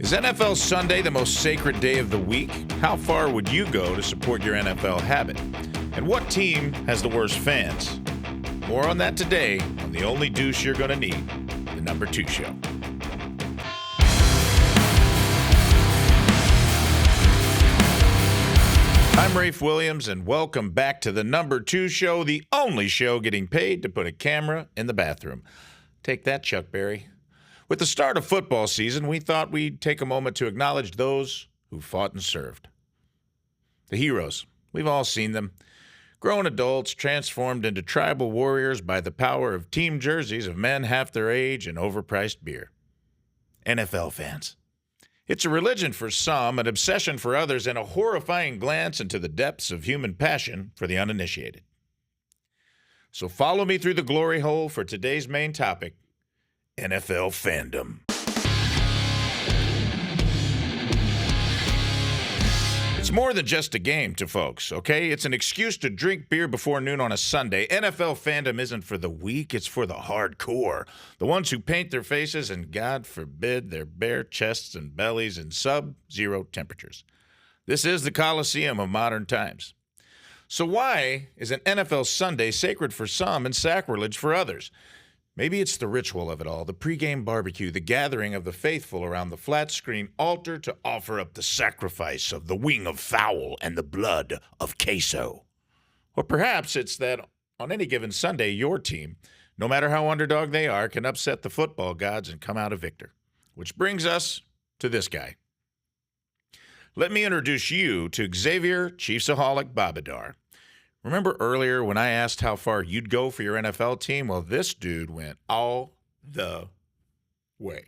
Is NFL Sunday the most sacred day of the week? How far would you go to support your NFL habit? And what team has the worst fans? More on that today on the only douche you're going to need, the Number 2 Show. I'm Rafe Williams, and welcome back to the Number 2 Show, the only show getting paid to put a camera in the bathroom. Take that, Chuck Berry. With the start of football season, we thought we'd take a moment to acknowledge those who fought and served. The heroes. We've all seen them. Grown adults transformed into tribal warriors by the power of team jerseys of men half their age and overpriced beer. NFL fans. It's a religion for some, an obsession for others, and a horrifying glance into the depths of human passion for the uninitiated. So follow me through the glory hole for today's main topic, NFL Fandom. It's more than just a game to folks, okay? It's an excuse to drink beer before noon on a Sunday. NFL Fandom isn't for the weak, it's for the hardcore. The ones who paint their faces and, God forbid, their bare chests and bellies in sub-zero temperatures. This is the Coliseum of modern times. So why is an NFL Sunday sacred for some and sacrilege for others? Maybe it's the ritual of it all, the pregame barbecue, the gathering of the faithful around the flat-screen altar to offer up the sacrifice of the wing of fowl and the blood of queso. Or perhaps it's that on any given Sunday, your team, no matter how underdog they are, can upset the football gods and come out a victor. Which brings us to this guy. Let me introduce you to Xavier Chisaholic Babadar. Remember earlier when I asked how far you'd go for your NFL team? Well, this dude went all the way.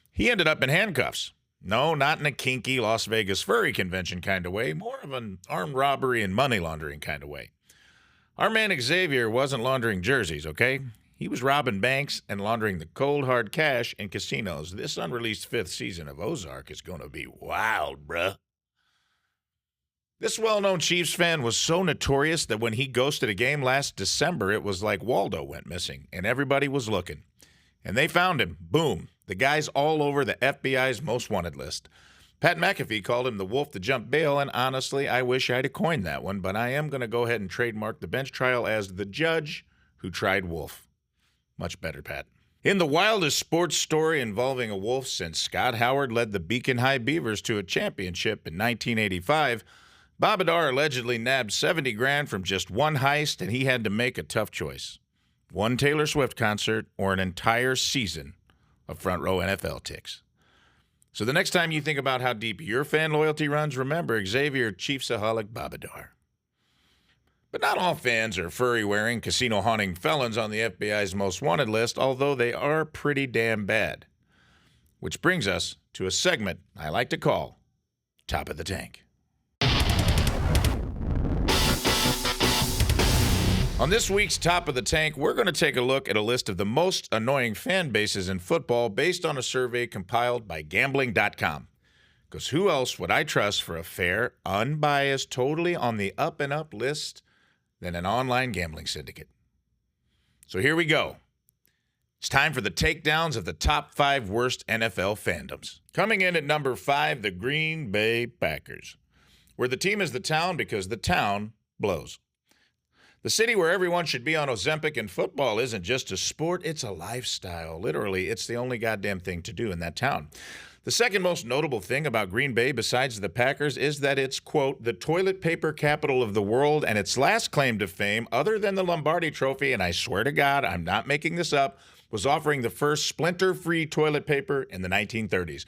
He ended up in handcuffs. No, not in a kinky Las Vegas furry convention kind of way, more of an armed robbery and money laundering kind of way. Our man Xavier wasn't laundering jerseys, okay? He was robbing banks and laundering the cold, hard cash in casinos. This unreleased fifth season of Ozark is going to be wild, bruh. This well-known Chiefs fan was so notorious that when he ghosted a game last December, it was like Waldo went missing, and everybody was looking. And they found him. Boom. The guy's all over the FBI's most wanted list. Pat McAfee called him the wolf that jumped bail, and honestly, I wish I'd have coined that one, but I am going to go ahead and trademark the bench trial as the judge who tried wolf. Much better, Pat. In the wildest sports story involving a wolf since Scott Howard led the Beacon High Beavers to a championship in 1985, Babadar allegedly nabbed $70,000 from just one heist, and he had to make a tough choice. One Taylor Swift concert or an entire season of front row NFL ticks. So the next time you think about how deep your fan loyalty runs, remember Xavier Chisaholic Babadar. But not all fans are furry-wearing, casino-haunting felons on the FBI's most wanted list, although they are pretty damn bad. Which brings us to a segment I like to call Top of the Tank. On this week's Top of the Tank, we're going to take a look at a list of the most annoying fan bases in football based on a survey compiled by Gambling.com. Because who else would I trust for a fair, unbiased, totally on the up-and-up list than an online gambling syndicate? So here we go. It's time for the takedowns of the top 5 worst NFL fandoms. Coming in at number 5, the Green Bay Packers, where the team is the town because the town blows. The city where everyone should be on Ozempic, and football isn't just a sport, it's a lifestyle. Literally, it's the only goddamn thing to do in that town. The second most notable thing about Green Bay besides the Packers is that it's, quote, the toilet paper capital of the world, and its last claim to fame, other than the Lombardi Trophy, and I swear to God, I'm not making this up, was offering the first splinter-free toilet paper in the 1930s.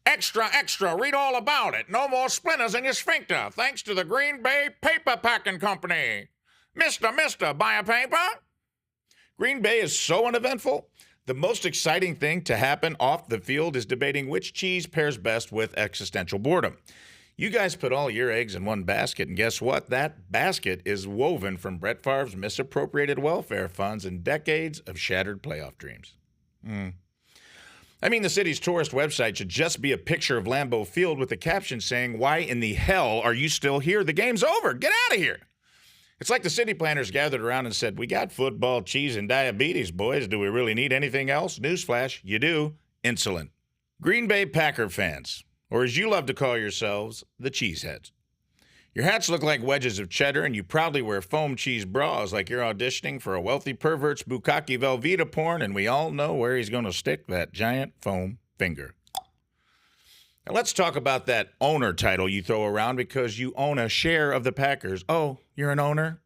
Extra, extra, read all about it. No more splinters in your sphincter, thanks to the Green Bay Paper Packing Company. Mister, buy a paper? Green Bay is so uneventful. The most exciting thing to happen off the field is debating which cheese pairs best with existential boredom. You guys put all your eggs in one basket, and guess what? That basket is woven from Brett Favre's misappropriated welfare funds and decades of shattered playoff dreams. I mean, the city's tourist website should just be a picture of Lambeau Field with a caption saying, "Why in the hell are you still here? The game's over. Get out of here." It's like the city planners gathered around and said, "We got football, cheese, and diabetes, boys. Do we really need anything else?" Newsflash, you do. Insulin. Green Bay Packer fans, or as you love to call yourselves, the Cheeseheads. Your hats look like wedges of cheddar, and you proudly wear foam cheese bras like you're auditioning for a wealthy pervert's Bukkake Velveeta porn, and we all know where he's going to stick that giant foam finger. Now let's talk about that owner title you throw around because you own a share of the Packers. Oh, you're an owner?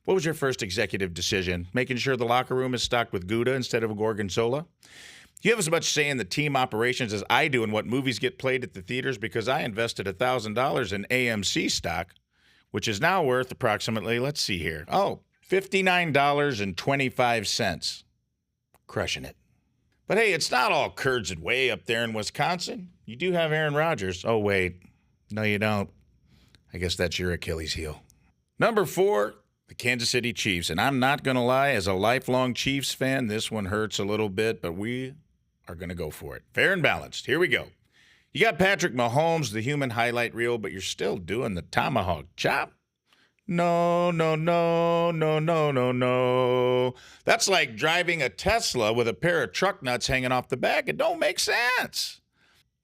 What was your first executive decision? Making sure the locker room is stocked with Gouda instead of Gorgonzola? You have as much say in the team operations as I do in what movies get played at the theaters because I invested $1,000 in AMC stock, which is now worth approximately, let's see here, $59.25. Crushing it. But hey, it's not all curds and whey up there in Wisconsin. You do have Aaron Rodgers. Oh, wait. No, you don't. I guess that's your Achilles heel. Number 4, the Kansas City Chiefs. And I'm not going to lie, as a lifelong Chiefs fan, this one hurts a little bit, but we are going to go for it. Fair and balanced. Here we go. You got Patrick Mahomes, the human highlight reel, but you're still doing the tomahawk chop. No, no, no, no, no, no, no. That's like driving a Tesla with a pair of truck nuts hanging off the back. It don't make sense.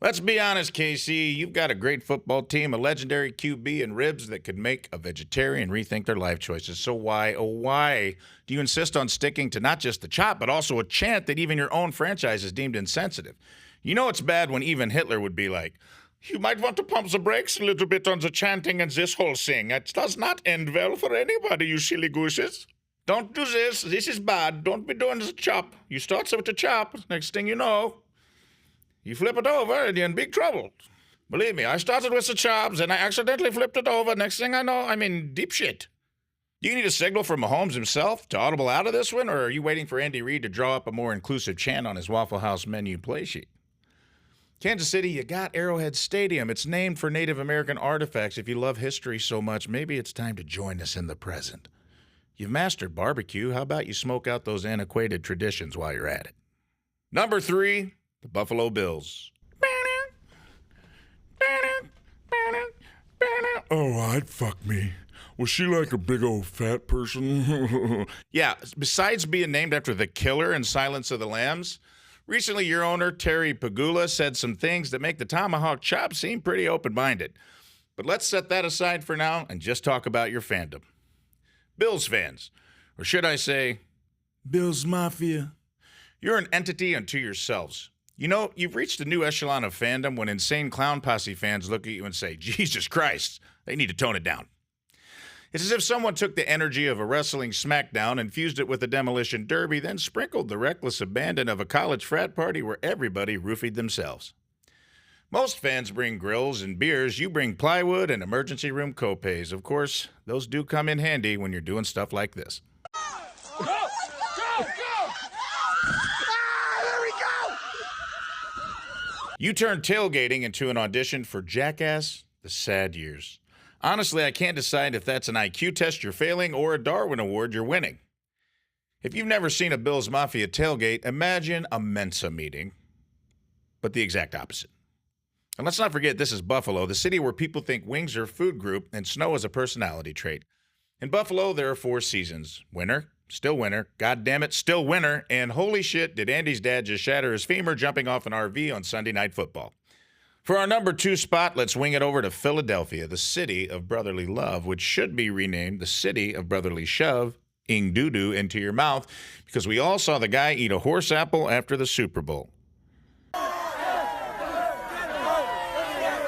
Let's be honest, KC. You've got a great football team, a legendary QB, and ribs that could make a vegetarian rethink their life choices. So why, oh why, do you insist on sticking to not just the chop, but also a chant that even your own franchise is deemed insensitive? You know it's bad when even Hitler would be like, you might want to pump the brakes a little bit on the chanting and this whole thing. It does not end well for anybody, you silly gooses. Don't do this. This is bad. Don't be doing the chop. You start with the chop. Next thing you know, you flip it over and you're in big trouble. Believe me, I started with the chops and I accidentally flipped it over. Next thing I know, I'm in deep shit. Do you need a signal from Mahomes himself to audible out of this one, or are you waiting for Andy Reid to draw up a more inclusive chant on his Waffle House menu play sheet? Kansas City, you got Arrowhead Stadium. It's named for Native American artifacts. If you love history so much, maybe it's time to join us in the present. You've mastered barbecue. How about you smoke out those antiquated traditions while you're at it? Number 3, the Buffalo Bills. Oh, I'd fuck me. Was she like a big old fat person? Yeah, besides being named after the killer in Silence of the Lambs, recently your owner, Terry Pagula, said some things that make the tomahawk chop seem pretty open-minded. But let's set that aside for now and just talk about your fandom. Bills fans, or should I say, Bills Mafia. You're an entity unto yourselves. You know, you've reached a new echelon of fandom when insane clown posse fans look at you and say, Jesus Christ, they need to tone it down. It's as if someone took the energy of a wrestling smackdown and fused it with a demolition derby, then sprinkled the reckless abandon of a college frat party where everybody roofied themselves. Most fans bring grills and beers. You bring plywood and emergency room copays. Of course, those do come in handy when you're doing stuff like this. Go! Go! There we go! You turned tailgating into an audition for Jackass: The Sad Years. Honestly, I can't decide if that's an IQ test you're failing or a Darwin Award you're winning. If you've never seen a Bills Mafia tailgate, imagine a Mensa meeting, but the exact opposite. And let's not forget, this is Buffalo, the city where people think wings are a food group and snow is a personality trait. In Buffalo, there are 4 seasons. Winter, still winter, God damn it, still winter, and holy shit, did Andy's dad just shatter his femur jumping off an RV on Sunday Night Football. For our number 2 spot, let's wing it over to Philadelphia, the city of brotherly love, which should be renamed the city of brotherly shove, ing doo-doo into your mouth, because we all saw the guy eat a horse apple after the Super Bowl.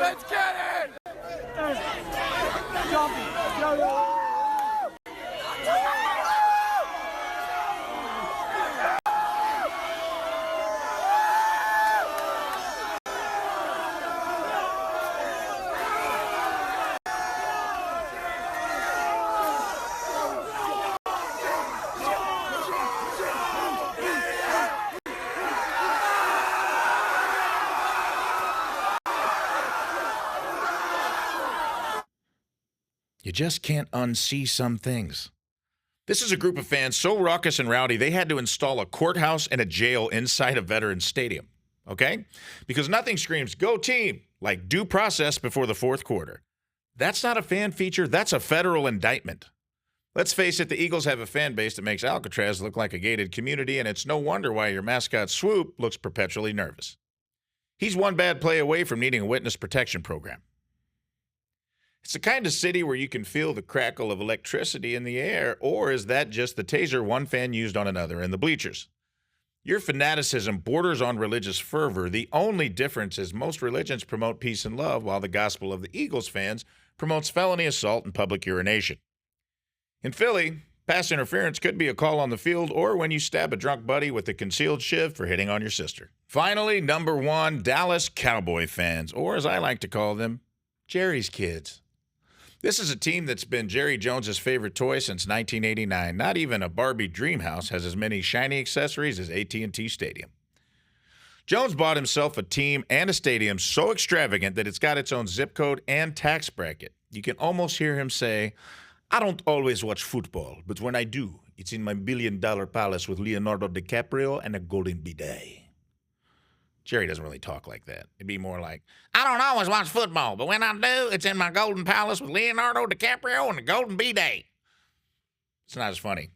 Let's get it! You just can't unsee some things. This is a group of fans so raucous and rowdy, they had to install a courthouse and a jail inside a Veterans Stadium, okay? Because nothing screams, go team, like due process before the 4th quarter. That's not a fan feature, that's a federal indictment. Let's face it, the Eagles have a fan base that makes Alcatraz look like a gated community, and it's no wonder why your mascot Swoop looks perpetually nervous. He's one bad play away from needing a witness protection program. It's the kind of city where you can feel the crackle of electricity in the air, or is that just the taser one fan used on another in the bleachers? Your fanaticism borders on religious fervor. The only difference is most religions promote peace and love, while the gospel of the Eagles fans promotes felony assault and public urination. In Philly, pass interference could be a call on the field or when you stab a drunk buddy with a concealed shiv for hitting on your sister. Finally, number 1, Dallas Cowboy fans, or as I like to call them, Jerry's kids. This is a team that's been Jerry Jones's favorite toy since 1989. Not even a Barbie dream house has as many shiny accessories as AT&T Stadium. Jones bought himself a team and a stadium so extravagant that it's got its own zip code and tax bracket. You can almost hear him say, "I don't always watch football, but when I do, it's in my billion-dollar palace with Leonardo DiCaprio and a golden bidet." Jerry doesn't really talk like that. It'd be more like, "I don't always watch football, but when I do, it's in my golden palace with Leonardo DiCaprio and a golden bidet." It's not as funny.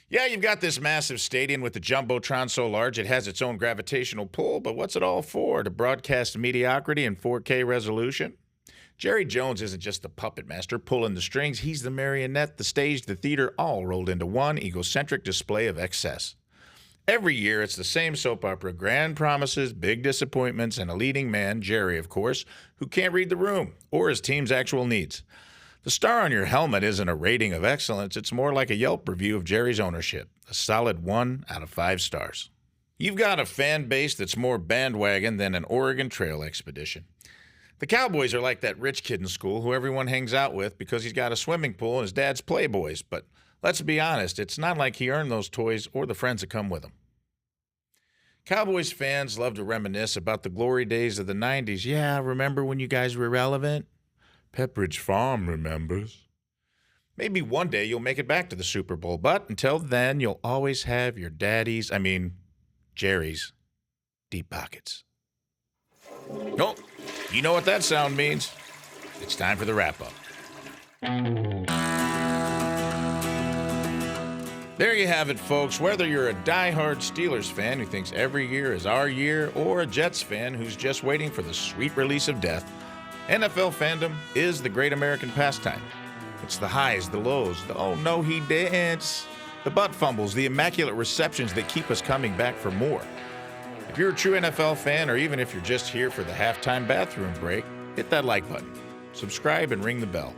Yeah, you've got this massive stadium with the Jumbotron so large it has its own gravitational pull, but what's it all for? To broadcast mediocrity in 4K resolution? Jerry Jones isn't just the puppet master pulling the strings. He's the marionette, the stage, the theater, all rolled into one egocentric display of excess. Every year, it's the same soap opera, grand promises, big disappointments, and a leading man, Jerry, of course, who can't read the room or his team's actual needs. The star on your helmet isn't a rating of excellence. It's more like a Yelp review of Jerry's ownership, a solid 1 out of 5 stars. You've got a fan base that's more bandwagon than an Oregon Trail expedition. The Cowboys are like that rich kid in school who everyone hangs out with because he's got a swimming pool and his dad's Playboys, but let's be honest, it's not like he earned those toys or the friends that come with him. Cowboys fans love to reminisce about the glory days of the 90s. Yeah, remember when you guys were relevant? Pepperidge Farm remembers. Maybe one day you'll make it back to the Super Bowl, but until then, you'll always have your Jerry's, deep pockets. Oh, you know what that sound means. It's time for the wrap-up. There you have it, folks. Whether you're a die-hard Steelers fan who thinks every year is our year, or a Jets fan who's just waiting for the sweet release of death, NFL fandom is the great American pastime. It's the highs, the lows, the "oh no he didn't," the butt fumbles, the immaculate receptions that keep us coming back for more. If you're a true NFL fan, or even if you're just here for the halftime bathroom break, hit that like button, subscribe, and ring the bell.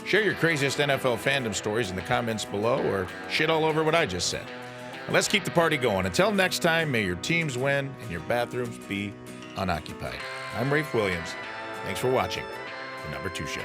Share your craziest NFL fandom stories in the comments below, or shit all over what I just said. And let's keep the party going. Until next time, may your teams win and your bathrooms be unoccupied. I'm Rafe Williams. Thanks for watching The Number 2 Show.